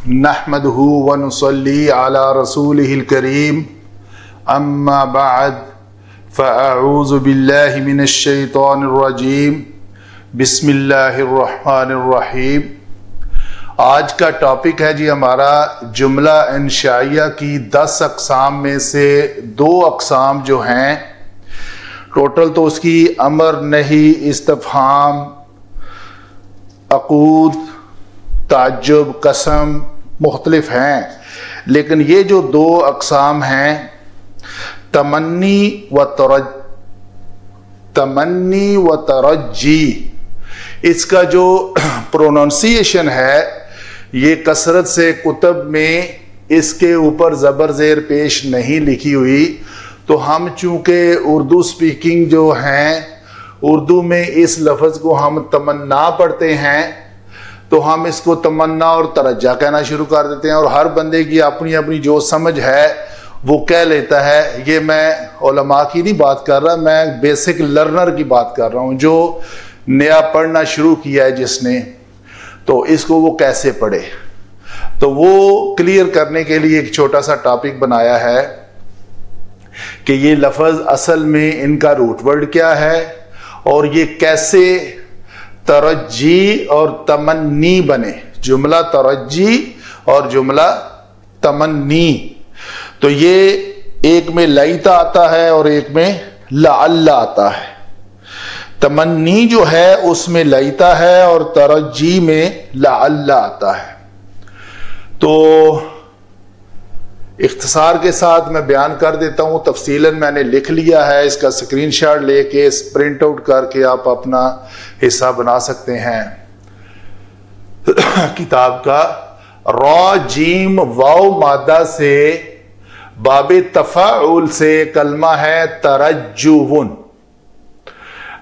نحمده ونصلي على رسوله الكريم اما بعد فاعوذ بالله من الشیطان الرجیم بسم اللہ الرحمن الرحیم۔ آج کا ٹاپک ہے جی ہمارا جملہ انشائیہ کی 10 اقسام میں سے 2 اقسام جو ہیں، ٹوٹل تو اس کی امر نہی، استفہام، عقود، تعجب، قسم مختلف ہیں، لیکن یہ جو 2 اقسام ہیں تمنی و ترجی، اس کا جو پروننسیشن ہے یہ کثرت سے کتب میں اس کے اوپر زبر زیر پیش نہیں لکھی ہوئی، تو ہم چونکہ اردو سپیکنگ جو ہیں، اردو میں اس لفظ کو ہم تمنا پڑھتے ہیں تو ہم اس کو تمنا اور ترجا کہنا شروع کر دیتے ہیں، اور ہر بندے کی اپنی اپنی جو سمجھ ہے وہ کہہ لیتا ہے۔ یہ میں علماء کی نہیں بات کر رہا، میں بیسک لرنر کی بات کر رہا ہوں، جو نیا پڑھنا شروع کیا ہے جس نے، تو اس کو وہ کیسے پڑھے، تو وہ کلیئر کرنے کے لیے ایک چھوٹا سا ٹاپک بنایا ہے کہ یہ لفظ اصل میں ان کا روٹ ورڈ کیا ہے اور یہ کیسے ترجی اور تمنی بنے، جملہ ترجی اور جملہ تمنی۔ تو یہ ایک میں لیتا آتا ہے اور ایک میں لعل آتا ہے۔ تمنی جو ہے اس میں لیتا ہے اور ترجی میں لعل آتا ہے۔ تو اختصار کے ساتھ میں بیان کر دیتا ہوں، تفصیلاً میں نے لکھ لیا ہے، اس کا سکرین شاٹ لے کے پرنٹ آؤٹ کر کے آپ اپنا حصہ بنا سکتے ہیں کتاب کا۔ را جیم واو مادہ سے باب تفاعل سے کلمہ ہے ترجون۔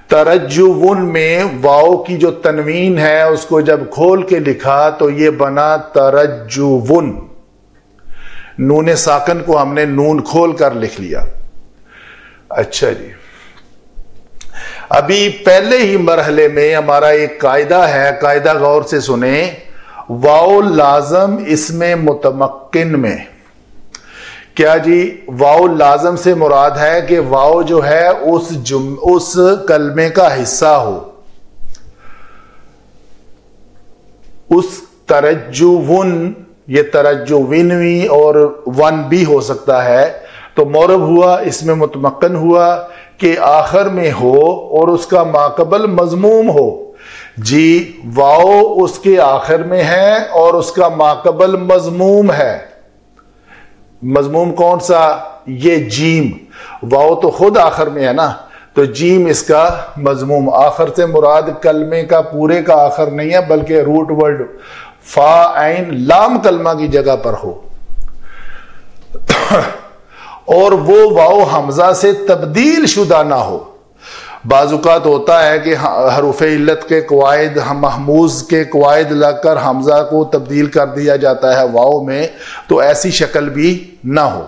ترجون میں واو کی جو تنوین ہے اس کو جب کھول کے لکھا تو یہ بنا ترجون۔ نون ساکن کو ہم نے نون کھول کر لکھ لیا۔ اچھا جی، ابھی پہلے ہی مرحلے میں ہمارا ایک قاعدہ ہے، قاعدہ غور سے سنیں۔ واو لازم اسم متمکن میں کیا جی؟ واو لازم سے مراد ہے کہ واو جو ہے اس کلمے کا حصہ ہو۔ اس ترجون، یہ ترجوینوی اور ون بھی ہو سکتا ہے، تو مورب ہوا، اس میں متمکن ہوا کہ آخر میں ہو اور اس کا ماقبل مضموم ہو۔ جی واو اس کے آخر میں ہے اور اس کا ماقبل مضموم ہے۔ مضموم کون سا؟ یہ جیم، واو تو خود آخر میں ہے نا، تو جیم اس کا مضموم۔ آخر سے مراد کلمے کا پورے کا آخر نہیں ہے، بلکہ روٹ ورڈ فا عین لام کلمہ کی جگہ پر ہو، اور وہ واو حمزہ سے تبدیل شدہ نہ ہو۔ بعض اوقات ہوتا ہے کہ حروف علت کے قواعد، محموز کے قواعد لگ کر حمزہ کو تبدیل کر دیا جاتا ہے واو میں، تو ایسی شکل بھی نہ ہو۔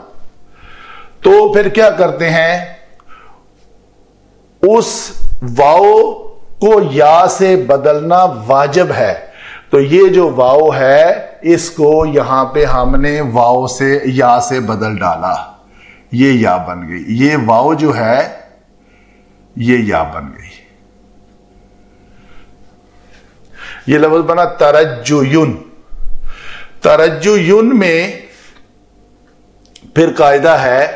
تو پھر کیا کرتے ہیں؟ اس واو کو یا سے بدلنا واجب ہے، تو یہ جو واو ہے اس کو یہاں پہ ہم نے واو سے یا سے بدل ڈالا، یہ یا بن گئی۔ یہ واو جو ہے یہ یا بن گئی، یہ لفظ بنا ترجون۔ ترجون میں پھر قاعدہ ہے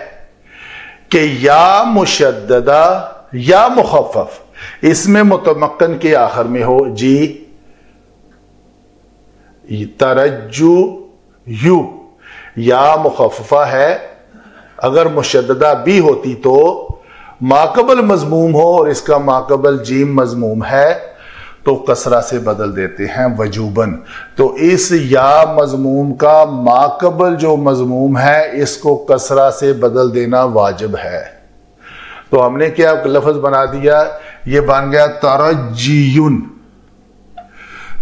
کہ یا مشددہ یا مخفف اس میں متمکن کے آخر میں ہو۔ جی ترجو یو یا مخففہ ہے، اگر مشددہ بھی ہوتی تو ماقبل مضموم ہو اور اس کا ماقبل جیم مضموم ہے تو کسرہ سے بدل دیتے ہیں وجوباً۔ تو اس یا مضموم کا ماقبل جو مضموم ہے اس کو کسرہ سے بدل دینا واجب ہے۔ تو ہم نے کیا لفظ بنا دیا؟ یہ بن گیا ترجیون۔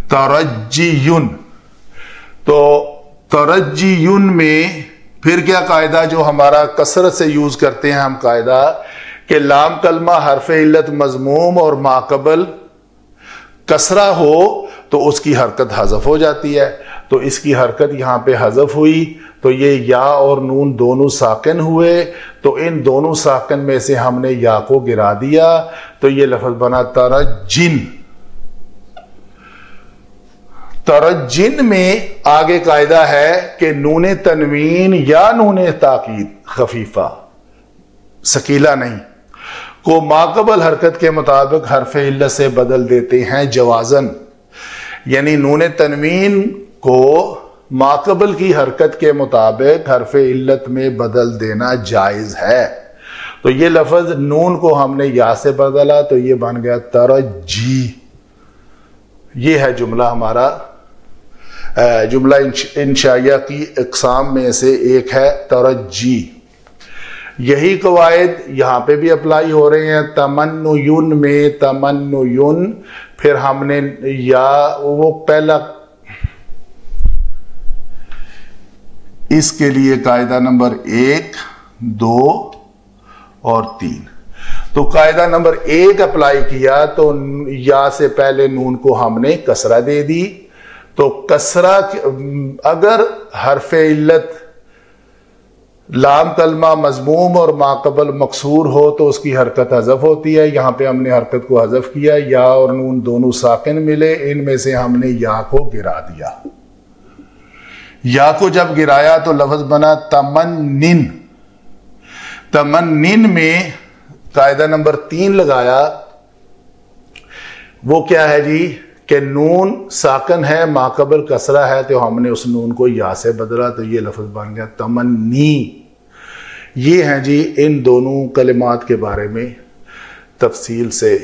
ترجیون، تو ترجیون میں پھر کیا قاعدہ جو ہمارا کثرت سے یوز کرتے ہیں ہم قاعدہ، کہ لام کلمہ حرف علت مضموم اور ماقبل کسرہ ہو تو اس کی حرکت حذف ہو جاتی ہے۔ تو اس کی حرکت یہاں پہ حذف ہوئی، تو یہ یا اور نون دونوں ساکن ہوئے، تو ان دونوں ساکن میں سے ہم نے یا کو گرا دیا، تو یہ لفظ بنا ترجن۔ ترجن میں آگے قاعدہ ہے کہ نون تنوین یا نون تاکید خفیفہ ثقیلہ نہیں کو ماقبل حرکت کے مطابق حرف علت سے بدل دیتے ہیں جوازن، یعنی نون تنوین کو ماقبل کی حرکت کے مطابق حرف علت میں بدل دینا جائز ہے۔ تو یہ لفظ نون کو ہم نے یا سے بدلا تو یہ بن گیا ترجی۔ یہ ہے جملہ ہمارا، جملہ انشائیہ کی اقسام میں سے ایک ہے ترجی۔ یہی قواعد یہاں پہ بھی اپلائی ہو رہے ہیں۔ تمنین میں تمنین، پھر ہم نے یا وہ پہلا، اس کے لیے قاعدہ نمبر 1، 2 اور 3۔ تو قاعدہ نمبر 1 اپلائی کیا تو یا سے پہلے نون کو ہم نے کسرہ دے دی، تو کسرہ اگر حرف علت لام کلمہ مضموم اور ماقبل مکسور ہو تو اس کی حرکت حذف ہوتی ہے۔ یہاں پہ ہم نے حرکت کو حذف کیا، یا اور نون دونوں ساکن ملے، ان میں سے ہم نے یا کو گرا دیا۔ یا کو جب گرایا تو لفظ بنا تمنن۔ تمنن میں قاعدہ نمبر 3 لگایا، وہ کیا ہے جی کہ نون ساکن ہے، ماقبل کسرہ ہے، تو ہم نے اس نون کو یا سے بدلا تو یہ لفظ بن گیا تمنی۔ یہ ہیں جی ان دونوں کلمات کے بارے میں تفصیل سے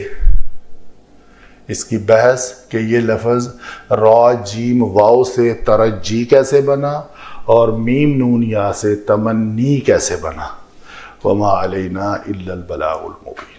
اس کی بحث کہ یہ لفظ را جیم واو سے ترجی کیسے بنا اور میم نون یا سے تمنی کیسے بنا۔ وما علینا الا البلاغ المبین۔